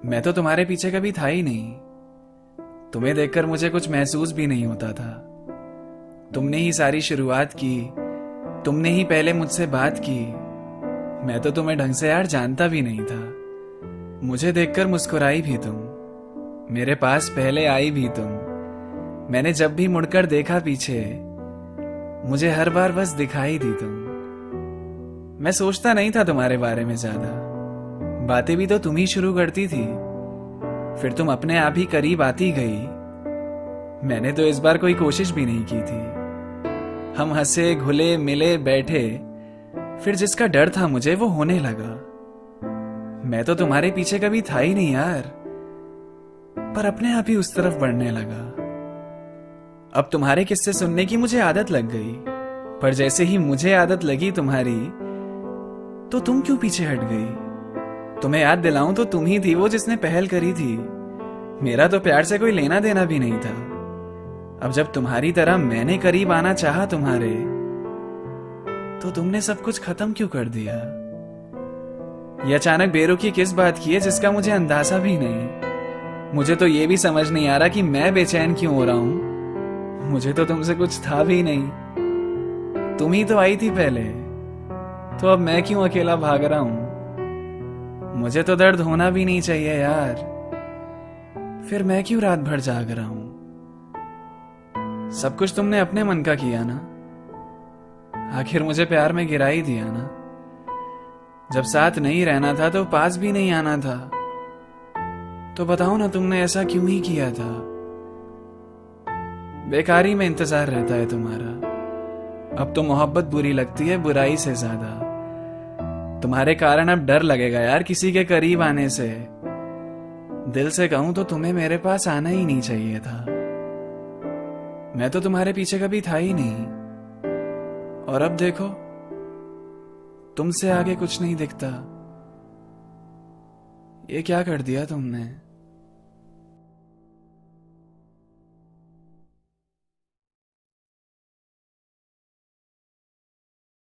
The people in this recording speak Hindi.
मैं तो तुम्हारे पीछे कभी था ही नहीं। तुम्हें देखकर मुझे कुछ महसूस भी नहीं होता था। तुमने ही सारी शुरुआत की, तुमने ही पहले मुझसे बात की। मैं तो तुम्हें ढंग से यार जानता भी नहीं था। मुझे देखकर मुस्कुराई भी तुम, मेरे पास पहले आई भी तुम। मैंने जब भी मुड़कर देखा पीछे, मुझे हर बार बस दिखाई दी तुम। मैं सोचता नहीं था तुम्हारे बारे में ज्यादा, बातें भी तो तुम ही शुरू करती थी, फिर तुम अपने आप ही करीब आती गई। मैंने तो इस बार कोई कोशिश भी नहीं की थी। हम हंसे, घुले, मिले, बैठे, फिर जिसका डर था मुझे वो होने लगा। मैं तो तुम्हारे पीछे कभी था ही नहीं यार, पर अपने आप ही उस तरफ बढ़ने लगा। अब तुम्हारे किस्से सुनने की मुझे आदत लग गई, पर जैसे ही मुझे आदत लगी तुम्हारी, तो तुम क्यों पीछे हट गई? तुम्हें याद दिलाऊं तो तुम ही थी वो जिसने पहल करी थी। मेरा तो प्यार से कोई लेना देना भी नहीं था। अब जब तुम्हारी तरह मैंने करीब आना चाहा तुम्हारे, तो तुमने सब कुछ खत्म क्यों कर दिया? ये अचानक बेरुखी किस बात की है जिसका मुझे अंदाजा भी नहीं। मुझे तो ये भी समझ नहीं आ रहा कि मैं बेचैन क्यों हो रहा हूं। मुझे तो तुमसे कुछ था भी नहीं, तुम ही तो आई थी पहले, तो अब मैं क्यों अकेला भाग रहा हूं? मुझे तो दर्द होना भी नहीं चाहिए यार, फिर मैं क्यों रात भर जाग रहा हूं? सब कुछ तुमने अपने मन का किया ना, आखिर मुझे प्यार में गिरा ही दिया ना। जब साथ नहीं रहना था तो पास भी नहीं आना था, तो बताओ ना तुमने ऐसा क्यों ही किया था? बेकारी में इंतजार रहता है तुम्हारा। अब तो मोहब्बत बुरी लगती है बुराई से ज्यादा। तुम्हारे कारण अब डर लगेगा यार किसी के करीब आने से। दिल से कहूं तो तुम्हें मेरे पास आना ही नहीं चाहिए था। मैं तो तुम्हारे पीछे कभी था ही नहीं, और अब देखो तुमसे आगे कुछ नहीं दिखता। ये क्या कर दिया तुमने?